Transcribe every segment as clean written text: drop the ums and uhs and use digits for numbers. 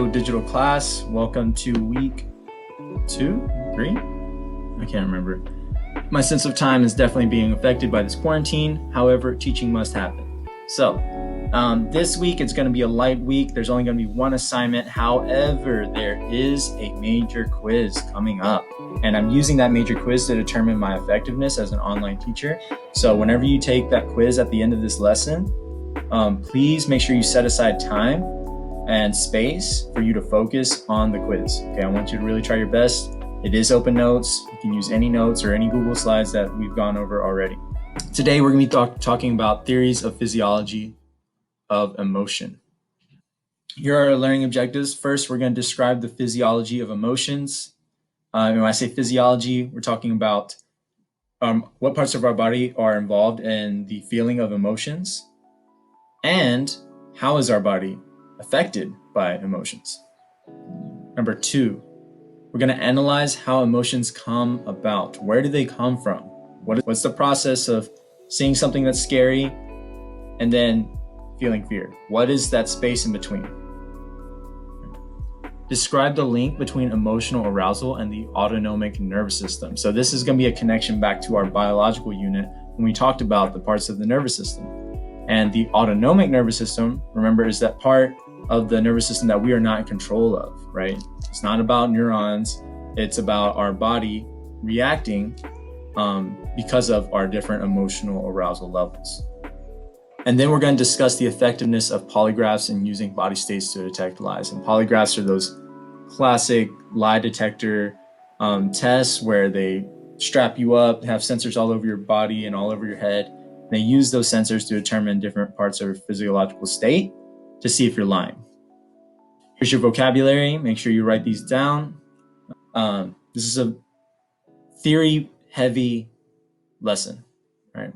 Hello, digital class. Welcome to week 2, 3? I can't remember. My sense of time is definitely being affected by this quarantine. However, teaching must happen. So, this week it's going to be a light week. There's only going to be one assignment. However, there is a major quiz coming up. And I'm using that major quiz to determine my effectiveness as an online teacher. So whenever you take that quiz at the end of this lesson, please make sure you set aside time and space for you to focus on the quiz. Okay, I want you to really try your best. It is open notes. You can use any notes or any Google Slides that we've gone over already. Today, we're going to be talking about theories of physiology of emotion. Here are our learning objectives. First, we're going to describe the physiology of emotions. And when I say physiology, we're talking about what parts of our body are involved in the feeling of emotions, and how is our body affected by emotions. Number 2, we're going to analyze how emotions come about. Where do they come from? What's the process of seeing something that's scary and then feeling fear? What is that space in between? Describe the link between emotional arousal and the autonomic nervous system. So this is going to be a connection back to our biological unit when we talked about the parts of the nervous system. And the autonomic nervous system, remember, is that part of the nervous system that we are not in control of, right? It's not about neurons. It's about our body reacting because of our different emotional arousal levels. And then we're going to discuss the effectiveness of polygraphs and using body states to detect lies. And polygraphs are those classic lie detector tests where they strap you up, have sensors all over your body and all over your head. They use those sensors to determine different parts of your physiological state to see if you're lying. Here's your vocabulary. Make sure you write these down. This is a theory-heavy lesson, right?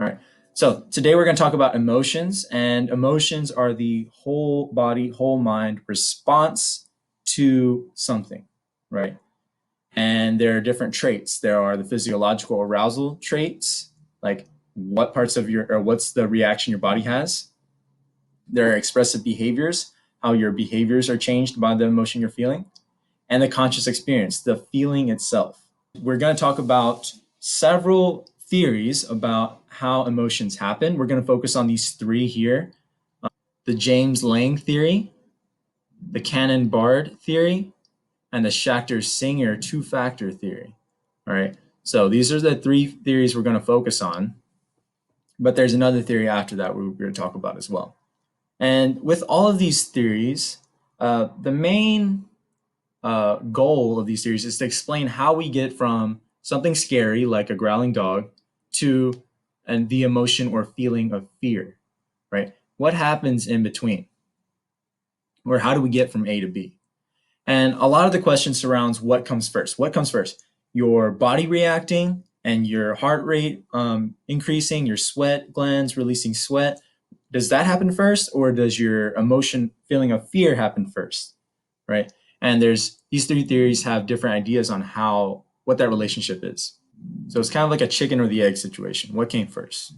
All right. So today we're going to talk about emotions, and emotions are the whole body, whole mind response to something, right? And there are different traits. There are the physiological arousal traits, like what parts of what's the reaction your body has. There are expressive behaviors, how your behaviors are changed by the emotion you're feeling, and the conscious experience, the feeling itself. We're going to talk about several theories about how emotions happen. We're going to focus on these 3 here. The James Lange theory, the Cannon-Bard theory, and the Schachter-Singer 2-factor theory. All right, so these are the 3 theories we're going to focus on, but there's another theory after that we're going to talk about as well. And with all of these theories, the main goal of these theories is to explain how we get from something scary, like a growling dog, to the emotion or feeling of fear, right? What happens in between? Or how do we get from A to B? And a lot of the question surrounds what comes first. What comes first? Your body reacting and your heart rate increasing, your sweat glands releasing sweat. Does that happen first, or does your emotion, feeling of fear happen first, right? And these 3 theories have different ideas on what that relationship is. So it's kind of like a chicken or the egg situation. What came first?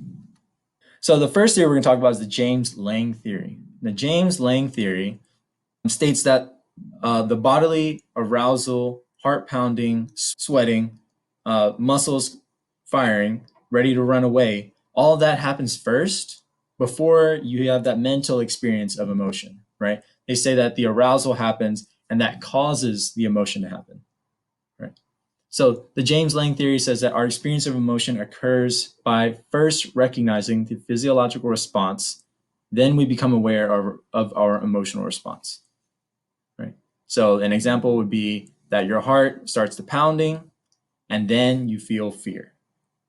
So the first theory we're going to talk about is the James Lange theory. The James Lange theory states that the bodily arousal, heart pounding, sweating, muscles firing, ready to run away, all of that happens first before you have that mental experience of emotion, right? They say that the arousal happens and that causes the emotion to happen, right? So the James Lange theory says that our experience of emotion occurs by first recognizing the physiological response, then we become aware of our emotional response, right? So an example would be that your heart starts to pounding and then you feel fear.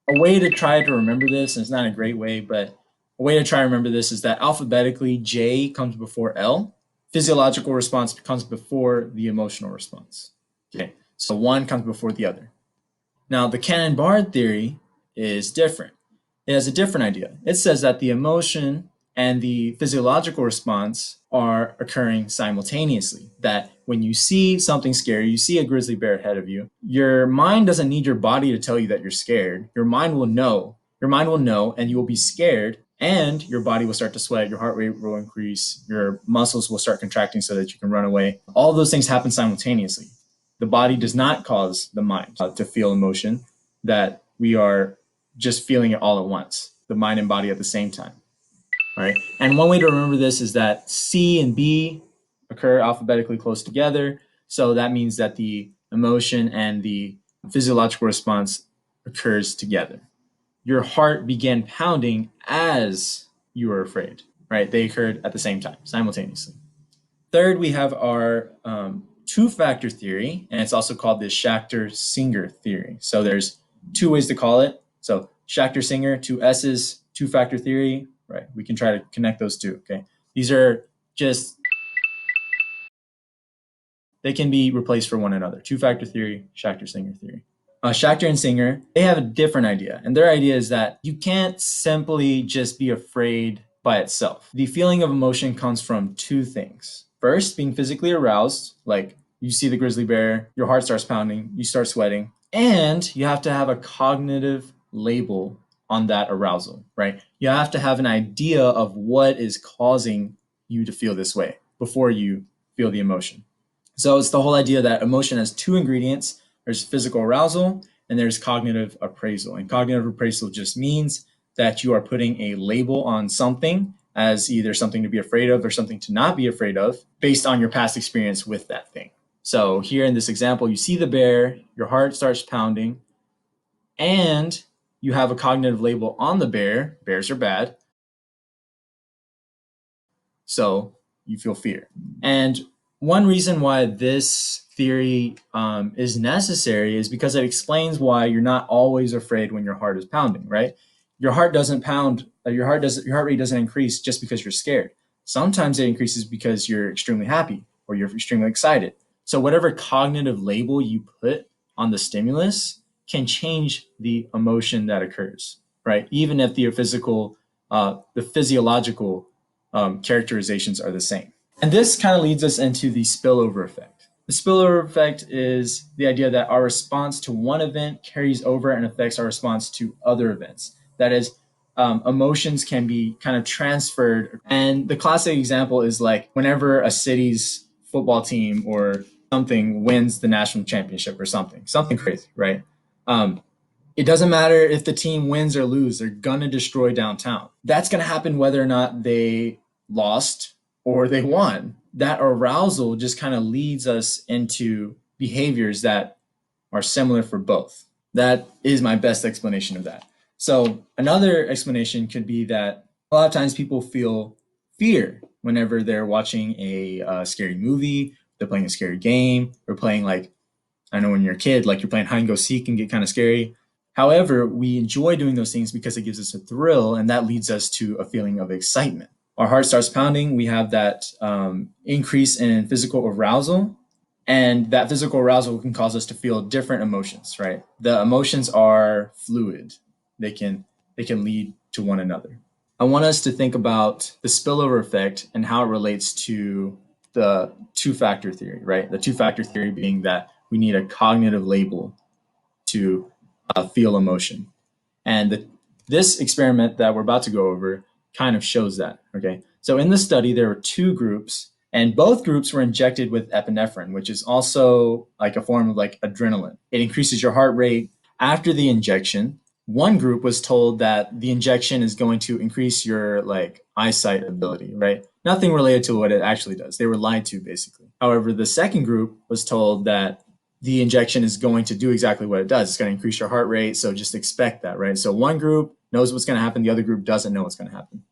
A way to try to remember this, and it's not a great way, but a way to try to remember this is that alphabetically J comes before L. Physiological response comes before the emotional response. Okay, so one comes before the other. Now, the Cannon-Bard theory is different. It has a different idea. It says that the emotion and the physiological response are occurring simultaneously. That when you see something scary, you see a grizzly bear ahead of you, your mind doesn't need your body to tell you that you're scared. Your mind will know and you will be scared, and your body will start to sweat, your heart rate will increase, your muscles will start contracting so that you can run away. All of those things happen simultaneously. The body does not cause the mind to feel emotion, that we are just feeling it all at once, the mind and body at the same time. All right. And one way to remember this is that C and B occur alphabetically close together. So that means that the emotion and the physiological response occurs together. Your heart began pounding as you were afraid, right? They occurred at the same time, simultaneously. Third, we have our two-factor theory, and it's also called the Schachter-Singer theory. So there's two ways to call it. So Schachter-Singer, two S's, two-factor theory, right? We can try to connect those two, okay? These are just, they can be replaced for one another. Two-factor theory, Schachter-Singer theory. Schachter and Singer, they have a different idea. And their idea is that you can't simply just be afraid by itself. The feeling of emotion comes from two things. First, being physically aroused, like you see the grizzly bear, your heart starts pounding, you start sweating, and you have to have a cognitive label on that arousal, right? You have to have an idea of what is causing you to feel this way before you feel the emotion. So it's the whole idea that emotion has two ingredients. There's physical arousal and there's cognitive appraisal. And cognitive appraisal just means that you are putting a label on something as either something to be afraid of or something to not be afraid of based on your past experience with that thing. So here in this example, you see the bear, your heart starts pounding, and you have a cognitive label on the bear. Bears are bad. So you feel fear. And one reason why this theory is necessary is because it explains why you're not always afraid when your heart is pounding, right? Your heart doesn't pound, your heart rate doesn't increase just because you're scared. Sometimes it increases because you're extremely happy or you're extremely excited. So whatever cognitive label you put on the stimulus can change the emotion that occurs, right? Even if the physiological characterizations are the same. And this kind of leads us into the spillover effect. The spillover effect is the idea that our response to one event carries over and affects our response to other events. That is, emotions can be kind of transferred. And the classic example is like whenever a city's football team or something wins the national championship or something crazy, right? It doesn't matter if the team wins or loses, they're going to destroy downtown. That's going to happen whether or not they lost or they won. That arousal just kind of leads us into behaviors that are similar for both. That is my best explanation of that. So another explanation could be that a lot of times people feel fear whenever they're watching a scary movie, they're playing a scary game, or playing like, I know when you're a kid, like you're playing hide and go seek and get kind of scary. However, we enjoy doing those things because it gives us a thrill, and that leads us to a feeling of excitement. Our heart starts pounding. We have that increase in physical arousal, and that physical arousal can cause us to feel different emotions. Right? The emotions are fluid; they can lead to one another. I want us to think about the spillover effect and how it relates to the two-factor theory. Right? The two-factor theory being that we need a cognitive label to feel emotion. And this experiment that we're about to go over kind of shows that. Okay. So in the study, there were two groups, and both groups were injected with epinephrine, which is also like a form of like adrenaline. It increases your heart rate. After the injection, one group was told that the injection is going to increase your like eyesight ability, right? Nothing related to what it actually does. They were lied to basically. However, the second group was told that the injection is going to do exactly what it does. It's going to increase your heart rate. So just expect that, right? So one group knows what's going to happen. The other group doesn't know what's going to happen.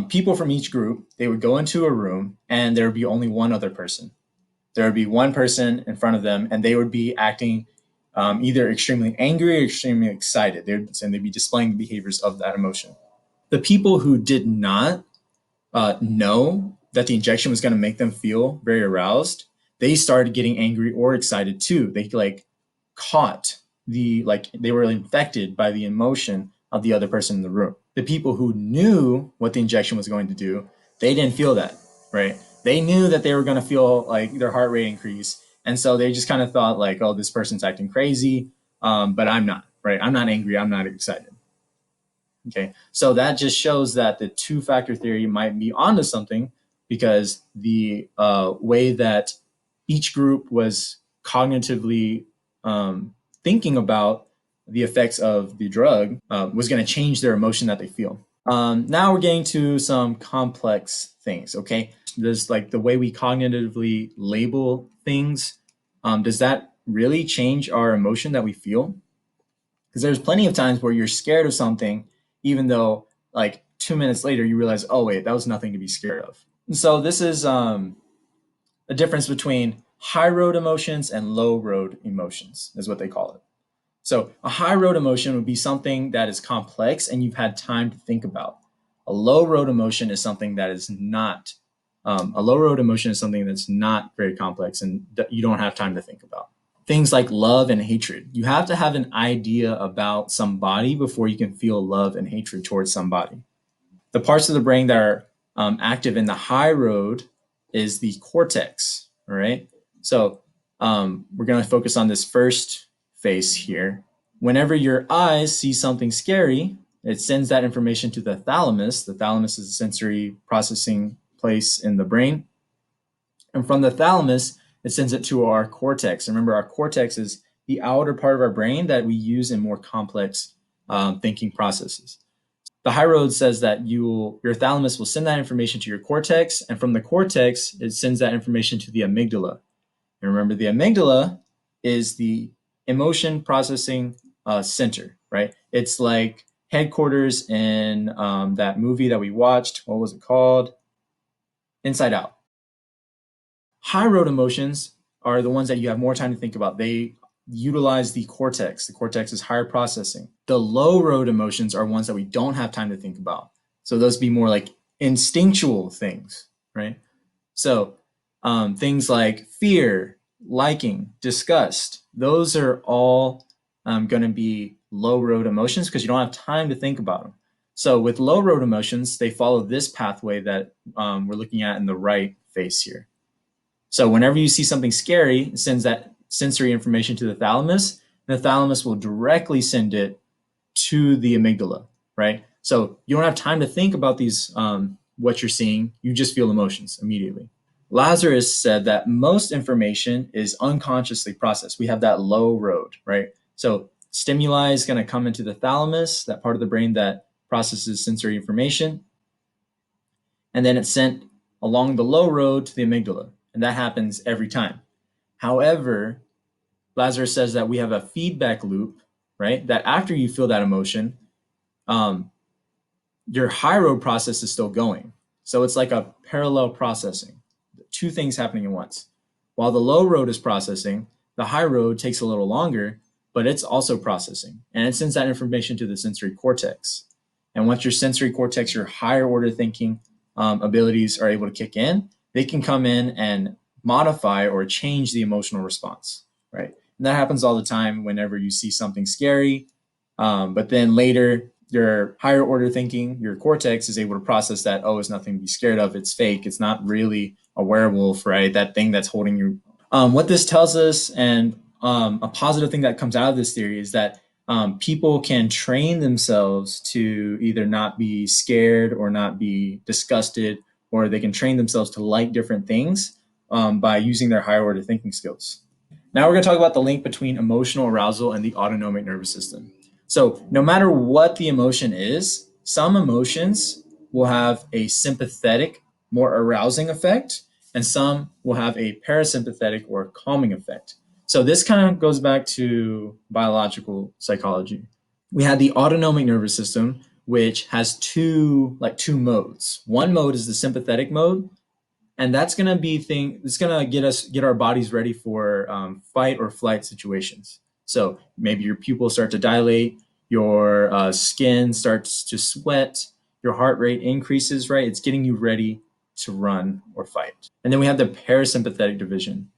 People from each group, they would go into a room and there would be only one other person. There would be one person in front of them and they would be acting either extremely angry or extremely excited. They'd be displaying the behaviors of that emotion. The people who did not know that the injection was going to make them feel very aroused, they started getting angry or excited too. They like caught they were infected by the emotion of the other person in the room. The people who knew what the injection was going to do, they didn't feel that, right? They knew that they were going to feel like their heart rate increase. And so they just kind of thought like, oh, this person's acting crazy. But I'm not, right? I'm not angry. I'm not excited. Okay, so that just shows that the two-factor theory might be onto something, because the way that each group was cognitively thinking about the effects of the drug was going to change their emotion that they feel. Now we're getting to some complex things. Okay, there's like the way we cognitively label things. Does that really change our emotion that we feel? Because there's plenty of times where you're scared of something, even though like 2 minutes later you realize, oh wait, that was nothing to be scared of. And so this is a difference between high road emotions and low road emotions, is what they call it. So a high road emotion would be something that is complex and you've had time to think about. A low road emotion is something that is not. A low road emotion is something that's not very complex and you don't have time to think about. Things like love and hatred. You have to have an idea about somebody before you can feel love and hatred towards somebody. The parts of the brain that are active in the high road is the cortex. All right. So we're going to focus on this first face here. Whenever your eyes see something scary, it sends that information to the thalamus. The thalamus is a sensory processing place in the brain. And from the thalamus, it sends it to our cortex. Remember, our cortex is the outer part of our brain that we use in more complex thinking processes. The high road says that your thalamus will send that information to your cortex, and from the cortex, it sends that information to the amygdala. And remember, the amygdala is the emotion processing center, right? It's like headquarters in that movie that we watched. What was it called? Inside Out. High road emotions are the ones that you have more time to think about. They utilize the cortex. The cortex is higher processing. The low road emotions are ones that we don't have time to think about. So those be more like instinctual things, right? So things like fear, liking, disgust, those are all going to be low road emotions because you don't have time to think about them. So with low road emotions, they follow this pathway that we're looking at in the right face here. So whenever you see something scary, it sends that sensory information to the thalamus, and the thalamus will directly send it to the amygdala, right? So you don't have time to think about these, what you're seeing. You just feel emotions immediately. Lazarus said that most information is unconsciously processed. We have that low road, right? So stimuli is going to come into the thalamus, that part of the brain that processes sensory information, and then it's sent along the low road to the amygdala, and that happens every time. However, Lazarus says that we have a feedback loop, right? That after you feel that emotion, your high road process is still going. So it's like a parallel processing, two things happening at once. While the low road is processing, the high road takes a little longer, but it's also processing. And it sends that information to the sensory cortex. And once your sensory cortex, your higher order thinking abilities are able to kick in, they can come in and modify or change the emotional response, right? And that happens all the time whenever you see something scary. But then later, your higher order thinking, your cortex is able to process that, oh, it's nothing to be scared of. It's fake. It's not really a werewolf, right? That thing that's holding you. What this tells us, and a positive thing that comes out of this theory, is that people can train themselves to either not be scared or not be disgusted, or they can train themselves to like different things by using their higher order thinking skills. Now we're going to talk about the link between emotional arousal and the autonomic nervous system. So no matter what the emotion is, some emotions will have a sympathetic, more arousing effect, and some will have a parasympathetic or calming effect. So this kind of goes back to biological psychology. We had the autonomic nervous system, which has two modes. One mode is the sympathetic mode, and that's going to be it's going to get our bodies ready for fight or flight situations. So maybe your pupils start to dilate, your skin starts to sweat, your heart rate increases, right? It's getting you ready to run or fight. And then we have the parasympathetic division.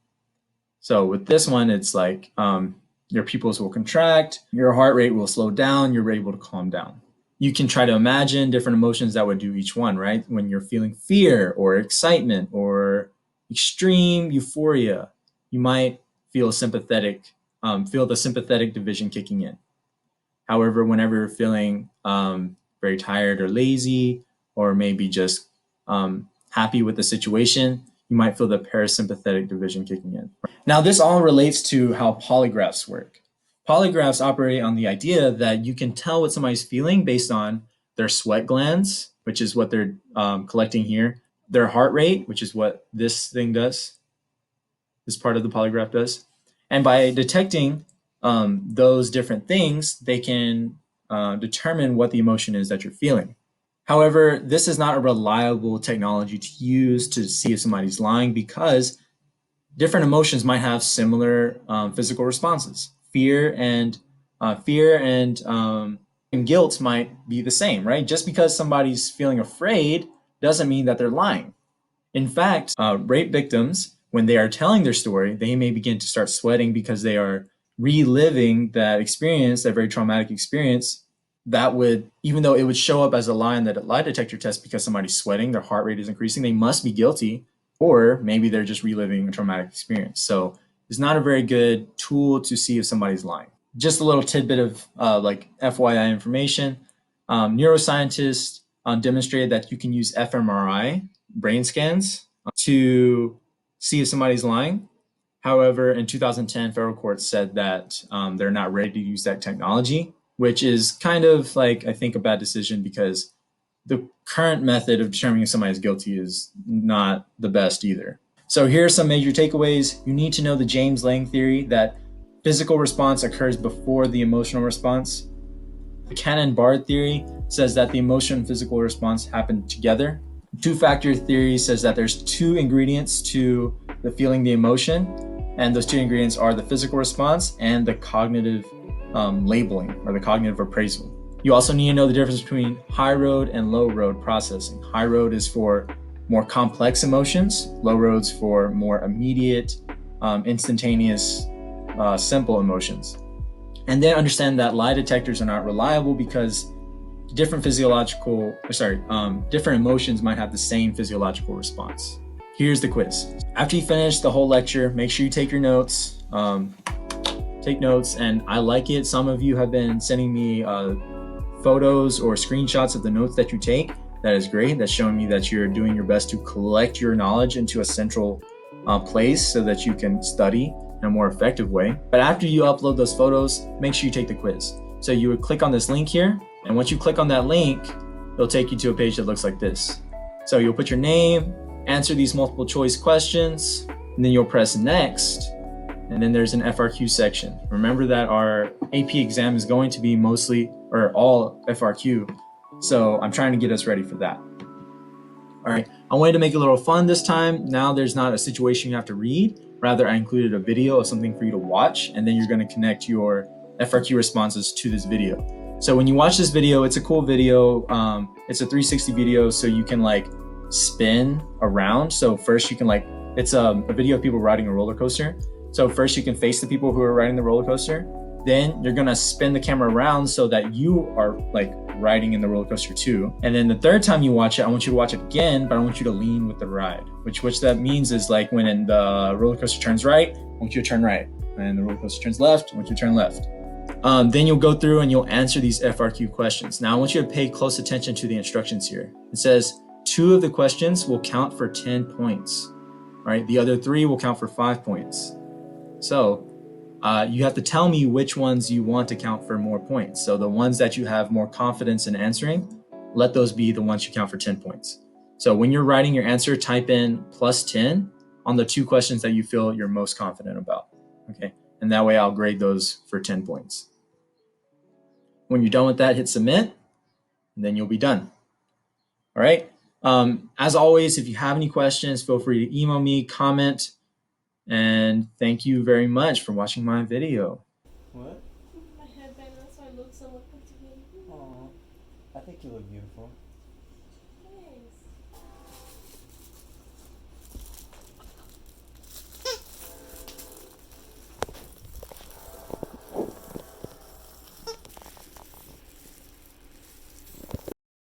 So with this one, it's like your pupils will contract, your heart rate will slow down, you're able to calm down. You can try to imagine different emotions that would do each one, right? When you're feeling fear or excitement or extreme euphoria, you might feel sympathetic, feel the sympathetic division kicking in. However, whenever you're feeling very tired or lazy, or maybe just happy with the situation, you might feel the parasympathetic division kicking in. Now, this all relates to how polygraphs work. Polygraphs operate on the idea that you can tell what somebody's feeling based on their sweat glands, which is what they're collecting here, their heart rate, which is what this thing does, this part of the polygraph does. And by detecting those different things, they can determine what the emotion is that you're feeling. However, this is not a reliable technology to use to see if somebody's lying because different emotions might have similar physical responses. Fear and guilt might be the same, right? Just because somebody's feeling afraid doesn't mean that they're lying. In fact, rape victims, when they are telling their story, they may begin to start sweating because they are reliving that experience, that very traumatic experience. That would, even though it would show up as a lie in the lie detector test because somebody's sweating, their heart rate is increasing, they must be guilty, or maybe they're just reliving a traumatic experience. So it's not a very good tool to see if somebody's lying. Just a little tidbit of like FYI information. Neuroscientists demonstrated that you can use fMRI brain scans to see if somebody's lying. However, in 2010, federal courts said that they're not ready to use that technology, which is kind of like, I think, a bad decision because the current method of determining if somebody is guilty is not the best either. So here are some major takeaways. You need to know the James Lange theory that physical response occurs before the emotional response. The Cannon-Bard theory says that the emotion and physical response happen together. Two-factor theory says that there's two ingredients to the feeling the emotion, and those two ingredients are the physical response and the cognitive labeling or the cognitive appraisal. You also need to know the difference between high road and low road processing. High road is for more complex emotions, low road's for more immediate, instantaneous, simple emotions. And then understand that lie detectors are not reliable because different different emotions might have the same physiological response. Here's the quiz. After you finish the whole lecture, make sure you take your notes. Take notes, and I like it. Some of you have been sending me photos or screenshots of the notes that you take. That is great. That's showing me that you're doing your best to collect your knowledge into a central place so that you can study in a more effective way. But after you upload those photos, make sure you take the quiz. So you would click on this link here, and once you click on that link, it'll take you to a page that looks like this. So you'll put your name, answer these multiple choice questions, and then you'll press next, and then there's an FRQ section. Remember that our AP exam is going to be mostly or all FRQ, so I'm trying to get us ready for that. All right, I wanted to make it a little fun this time. Now there's not a situation you have to read. Rather, I included a video of something for you to watch, and then you're going to connect your FRQ responses to this video. So when you watch this video, it's a cool video. It's a 360 video, so you can like spin around. So first you can like, it's a video of people riding a roller coaster. So first you can face the people who are riding the roller coaster. Then you're gonna spin the camera around so that you are like riding in the roller coaster too. And then the third time you watch it, I want you to watch it again, but I want you to lean with the ride, which that means is like when the roller coaster turns right, I want you to turn right. And the roller coaster turns left, I want you to turn left. Then you'll go through and you'll answer these FRQ questions. Now I want you to pay close attention to the instructions here. It says 2 of the questions will count for 10 points, right? The other 3 will count for 5 points. So you have to tell me which ones you want to count for more points. So the ones that you have more confidence in answering, let those be the ones you count for 10 points. So when you're writing your answer, type in +10 on the 2 questions that you feel you're most confident about, okay? And that way I'll grade those for 10 points. When you're done with that, hit submit, and then you'll be done. All right. As always, if you have any questions, feel free to email me, comment, and thank you very much for watching my video. What? My headband, that's why I look so up to me. Aw, I think you look